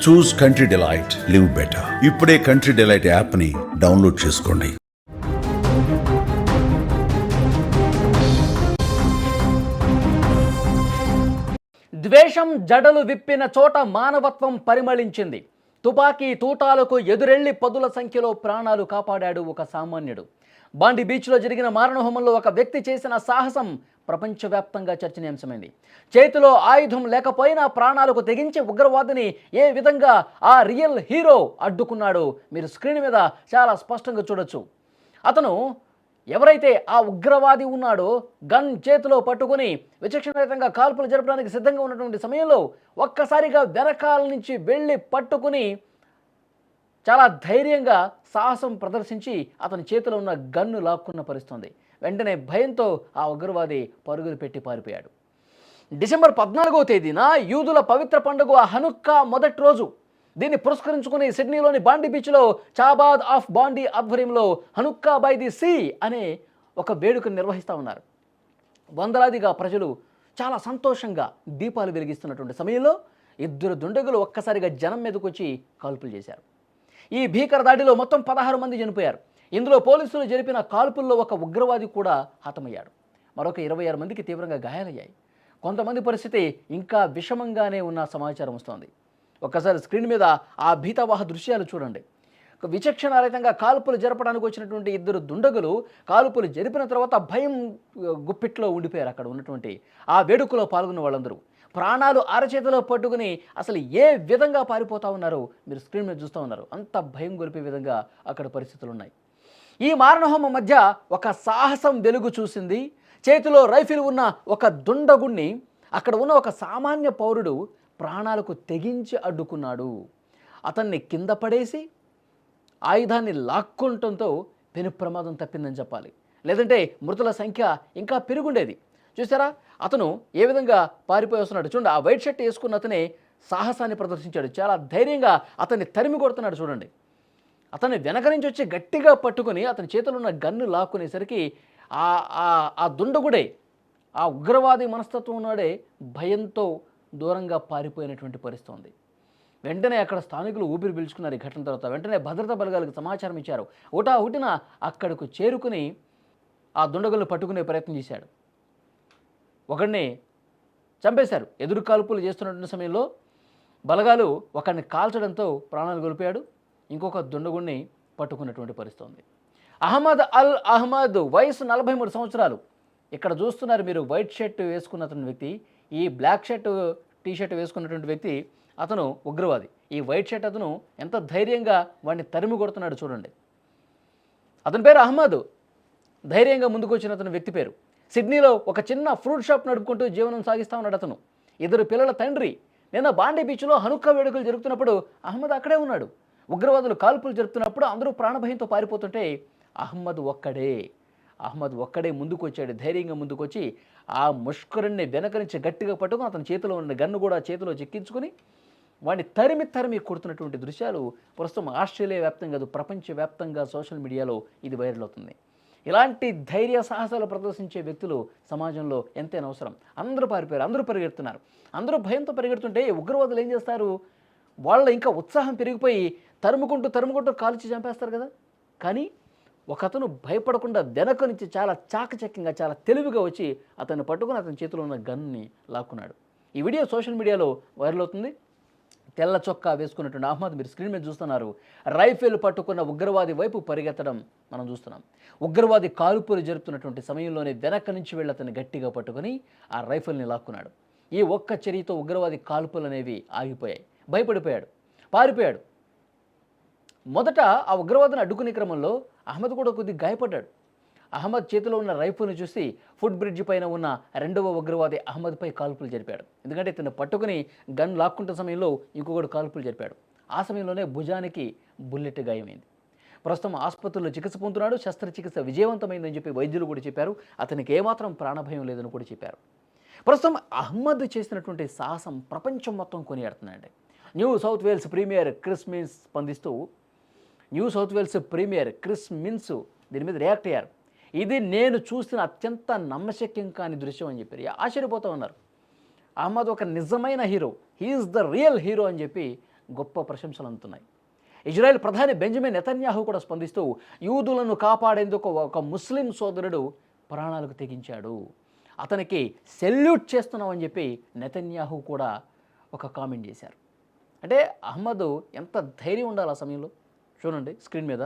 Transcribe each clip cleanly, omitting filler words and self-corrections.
చూస్ country delight, live better. ఇప్పుడే country delight యాప్ని download చేసుకోండి. ద్వేషం జడలు విప్పిన చోట మానవత్వం పరిమళించింది. తుపాకీ తూటాలకు ఎదురెళ్లి పదుల సంఖ్యలో ప్రాణాలు కాపాడాడు ఒక సామాన్యుడు. బాండి బీచ్లో జరిగిన మారణహోమంలో ఒక వ్యక్తి చేసిన సాహసం ప్రపంచవ్యాప్తంగా చర్చనీయాంశమైంది. చేతిలో ఆయుధం లేకపోయినా ప్రాణాలకు తెగించి ఉగ్రవాదిని ఏ విధంగా ఆ రియల్ హీరో అడ్డుకున్నాడో మీరు స్క్రీన్ మీద చాలా స్పష్టంగా చూడొచ్చు. అతను ఎవరైతే ఆ ఉగ్రవాది ఉన్నాడో గన్ చేతిలో పట్టుకుని విచక్షణరహితంగా కాల్పులు జరపడానికి సిద్ధంగా ఉన్నటువంటి సమయంలో ఒక్కసారిగా వెనకాల నుంచి వెళ్ళి పట్టుకుని చాలా ధైర్యంగా సాహసం ప్రదర్శించి అతని చేతిలో ఉన్న గన్ను లాక్కున్న పరిస్థితుంది. వెంటనే భయంతో ఆ ఉగ్రవాది పరుగులు పెట్టి పారిపోయాడు. డిసెంబర్ 14వ తేదీన యూదుల పవిత్ర పండుగ హనుక్కా మొదటి రోజు. దీన్ని పురస్కరించుకుని సిడ్నీలోని బాండి బీచ్లో చాబాద్ ఆఫ్ బాండి ఆధ్వర్యంలో హనుక్కా బై ది సీ అనే ఒక వేడుకను నిర్వహిస్తూ ఉన్నారు. వందలాదిగా ప్రజలు చాలా సంతోషంగా దీపాలు వెలిగిస్తున్నటువంటి సమయంలో ఇద్దరు దుండగులు ఒక్కసారిగా జనం మీదకు వచ్చి కాల్పులు చేశారు. ఈ భీకర దాడిలో మొత్తం 16 మంది చనిపోయారు. ఇందులో పోలీసులు జరిపిన కాల్పుల్లో ఒక ఉగ్రవాది కూడా హతమయ్యాడు. మరొక 26 మందికి తీవ్రంగా గాయాలయ్యాయి. కొంతమంది పరిస్థితి ఇంకా విషమంగానే ఉన్న సమాచారం వస్తోంది. ఒక్కసారి స్క్రీన్ మీద ఆ భీతావహ దృశ్యాలు చూడండి. విచక్షణారహితంగా కాల్పులు జరపడానికి వచ్చినటువంటి ఇద్దరు దుండగులు కాల్పులు జరిపిన తర్వాత భయం గుప్పిట్లో ఉండిపోయారు. అక్కడ ఉన్నటువంటి ఆ వేడుకలో పాల్గొన్న వాళ్ళందరూ ప్రాణాలు అరచేతిలో పట్టుకుని అసలు ఏ విధంగా పారిపోతూ ఉన్నారో మీరు స్క్రీన్ మీద చూస్తూ ఉన్నారు. అంత భయం గొలిపే విధంగా అక్కడ పరిస్థితులు ఉన్నాయి. ఈ మారణహోమం మధ్య ఒక సాహసం వెలుగు చూసింది. చేతిలో రైఫిల్ ఉన్న ఒక దుండగుణ్ణి అక్కడ ఉన్న ఒక సామాన్య పౌరుడు ప్రాణాలకు తెగించి అడ్డుకున్నాడు. అతన్ని కింద పడేసి ఆయుధాన్ని లాక్కుంటంతో పెను ప్రమాదం తప్పిందని చెప్పాలి. లేదంటే మృతుల సంఖ్య ఇంకా పెరుగుండేది. చూసారా అతను ఏ విధంగా పారిపోయి వస్తున్నాడు చూడండి. ఆ వైట్ షర్ట్ వేసుకున్న అతనే సాహసాన్ని ప్రదర్శించాడు. చాలా ధైర్యంగా అతన్ని తరిమి కొడుతున్నాడు చూడండి. అతన్ని వెనక నుంచి వచ్చి గట్టిగా పట్టుకుని అతని చేతిలో ఉన్న గన్ను లాక్కునేసరికి ఆ దుండగుడే ఆ ఉగ్రవాది మనస్తత్వం ఉన్నాడే భయంతో దూరంగా పారిపోయినటువంటి పరిస్థితి ఉంది. వెంటనే అక్కడ స్థానికులు ఊపిరి పీల్చుకున్నారు. ఈ ఘటన తర్వాత వెంటనే భద్రతా బలగాలకు సమాచారం ఇచ్చారు. హుటాహుటిన అక్కడకు చేరుకుని ఆ దుండగులను పట్టుకునే ప్రయత్నం చేశాడు. ఒకడిని చంపేశారు. ఎదురు కాల్పులు చేస్తున్నటువంటి సమయంలో బలగాలు ఒకడిని కాల్చడంతో ప్రాణాలు కోల్పోయాడు. ఇంకొక దుండగుడిని పట్టుకున్నటువంటి పరిస్థితి ఉంది. అహ్మద్ అల్ అహ్మద్ వయసు 43 సంవత్సరాలు. ఇక్కడ చూస్తున్నారు మీరు వైట్ షర్ట్ వేసుకున్నటువంటి వ్యక్తి, ఈ బ్లాక్ షర్ట్ టీషర్ట్ వేసుకున్నటువంటి వ్యక్తి అతను ఉగ్రవాది. ఈ వైట్ షర్ట్ అతను ఎంత ధైర్యంగా వాడిని తరిమి కొడుతున్నాడు చూడండి. అతని పేరు అహ్మద్. ధైర్యంగా ముందుకు వచ్చిన అతని వ్యక్తి పేరు. సిడ్నీలో ఒక చిన్న ఫ్రూట్ షాప్ నడుపుకుంటూ జీవనం సాగిస్తూ ఉన్నాడు అతను. ఇద్దరు పిల్లల తండ్రి. నిన్న బాండి బీచ్లో హనుక్కా వేడుకలు జరుగుతున్నప్పుడు అహ్మద్ అక్కడే ఉన్నాడు. ఉగ్రవాదులు కాల్పులు జరుపుతున్నప్పుడు అందరూ ప్రాణభయంతో పారిపోతుంటే అహ్మద్ ఒక్కడే ముందుకు వచ్చాడు. ధైర్యంగా ముందుకు వచ్చి ఆ ముష్కరుణ్ణి వెనక నుంచి గట్టిగా పట్టుకుని అతని చేతిలో ఉన్న గన్ను కూడా చేతిలో చిక్కించుకుని వాడిని తరిమి కొడుతున్నటువంటి దృశ్యాలు ప్రస్తుతం ఆస్ట్రేలియా వ్యాప్తంగా కాదు ప్రపంచవ్యాప్తంగా సోషల్ మీడియాలో ఇది వైరల్ అవుతుంది. ఇలాంటి ధైర్య సాహసాలు ప్రదర్శించే వ్యక్తులు సమాజంలో ఎంతైనా అవసరం. అందరూ పారిపోయారు, అందరూ పరిగెడుతున్నారు. అందరూ భయంతో పరిగెడుతుంటే ఉగ్రవాదులు ఏం చేస్తారు, వాళ్ళ ఇంకా ఉత్సాహం పెరిగిపోయి తరుముకుంటూ కాల్చి చంపేస్తారు కదా. కానీ ఒకతను భయపడకుండా వెనక నుంచి చాలా చాకచక్యంగా చాలా తెలివిగా వచ్చి అతన్ని పట్టుకుని అతని చేతిలో ఉన్న గన్ని లాక్కున్నాడు. ఈ వీడియో సోషల్ మీడియాలో వైరల్ అవుతుంది. తెల్ల చొక్కా వేసుకున్నటువంటి అహ్మద్ మీరు స్క్రీన్ మీద చూస్తున్నారు. రైఫిల్ పట్టుకున్న ఉగ్రవాది వైపు పరిగెత్తడం మనం చూస్తున్నాం. ఉగ్రవాది కాల్పులు జరుపుతున్నటువంటి సమయంలోనే వెనక నుంచి వెళ్ళి అతన్ని గట్టిగా పట్టుకుని ఆ రైఫిల్ని లాక్కున్నాడు. ఈ ఒక్క చర్యతో ఉగ్రవాది కాల్పులు అనేవి ఆగిపోయాయి. భయపడిపోయాడు, పారిపోయాడు. మొదట ఆ ఉగ్రవాదిని అడ్డుకునే క్రమంలో అహ్మద్ కూడా కొద్దిగా గాయపడ్డాడు. అహ్మద్ చేతిలో ఉన్న రైఫిల్ని చూసి ఫుట్ బ్రిడ్జ్ పైన ఉన్న రెండవ ఉగ్రవాది అహ్మద్పై కాల్పులు జరిపాడు. ఎందుకంటే ఇతను పట్టుకుని గన్ లాక్కుంటున్న సమయంలో ఇంకొకడు కాల్పులు జరిపాడు. ఆ సమయంలోనే భుజానికి బుల్లెట్ గాయమైంది. ప్రస్తుతం ఆసుపత్రిలో చికిత్స పొందుతున్నాడు. శస్త్రచికిత్స విజయవంతమైందని చెప్పి వైద్యులు కూడా చెప్పారు. అతనికి ఏమాత్రం ప్రాణభయం లేదని కూడా చెప్పారు. ప్రస్తుతం అహ్మద్ చేసినటువంటి సాహసం ప్రపంచం మొత్తం కొనియాడుతుందండి. New South Wales premier Chris Minns స్పందిస్తూ దీని మీద రియాక్ట్ అయ్యారు. ఇది నేను చూసిన అత్యంత నమ్మశక్యం కాని దృశ్యం అని చెప్పారు. ఆశ్చర్యపోతూ ఉన్నారు. అహ్మద్ ఒక నిజమైన hero, he's the real hero అని చెప్పి గొప్ప ప్రశంసలు అందుతున్నాయి. ఇజ్రాయెల్ ప్రధాని బెంజమిన్ నెతన్యాహు కూడా స్పందిస్తూ యూదులను కాపాడేందుకు ఒక ముస్లిం సోదరుడు ప్రాణాలకు తెగించాడు, అతనికి సెల్యూట్ చేస్తున్నామని చెప్పి నెతన్యాహు కూడా ఒక కామెంట్ చేశారు. అంటే అహ్మద్ ఎంత ధైర్యం ఉండాలి ఆ సమయంలో. చూడండి స్క్రీన్ మీద,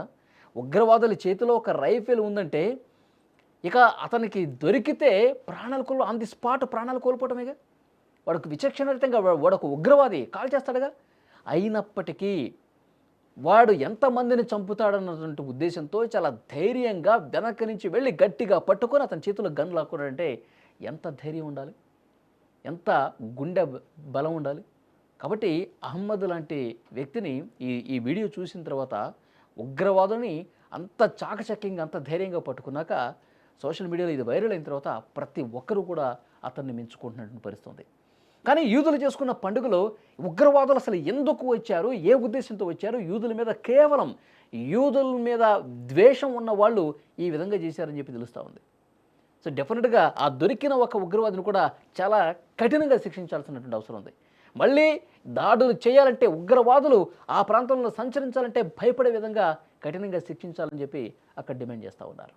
ఉగ్రవాదుల చేతిలో ఒక రైఫిల్ ఉందంటే ఇక అతనికి దొరికితే ప్రాణాలు ఆన్ ది స్పాట్ ప్రాణాలు కోల్పోవటమేగా. వాడికి విచక్షణరహితంగా వాడొక ఉగ్రవాది కాల్ చేస్తాడుగా. అయినప్పటికీ వాడు ఎంతమందిని చంపుతాడన్నటువంటి ఉద్దేశంతో చాలా ధైర్యంగా వెనక నుంచి వెళ్ళి గట్టిగా పట్టుకొని అతని చేతిలో గన్ లాక్కున్నాడంటే ఎంత ధైర్యం ఉండాలి, ఎంత గుండె బలం ఉండాలి. కాబట్టి అహ్మద్ లాంటి వ్యక్తిని ఈ వీడియో చూసిన తర్వాత ఉగ్రవాదుని అంత చాకచక్యంగా అంత ధైర్యంగా పట్టుకున్నాక సోషల్ మీడియాలో ఇది వైరల్ అయిన తర్వాత ప్రతి ఒక్కరూ కూడా అతన్ని మెచ్చుకుంటున్నటువంటి పరిస్థితి ఉంది. కానీ యూదులు చేసుకున్న పండుగలో ఉగ్రవాదులు అసలు ఎందుకు వచ్చారు, ఏ ఉద్దేశంతో వచ్చారు, యూదుల మీద కేవలం యూదుల మీద ద్వేషం ఉన్న వాళ్ళు ఈ విధంగా చేశారని చెప్పి తెలుస్తూ ఉంది. సో డెఫినెట్గా ఆ దొరికిన ఒక ఉగ్రవాదిని కూడా చాలా కఠినంగా శిక్షించాల్సినటువంటి అవసరం ఉంది. మళ్ళీ దాడులు చేయాలంటే ఉగ్రవాదులు ఆ ప్రాంతంలో సంచరించాలంటే భయపడే విధంగా కఠినంగా శిక్షించాలని చెప్పి అక్కడ డిమాండ్ చేస్తూ ఉన్నారు.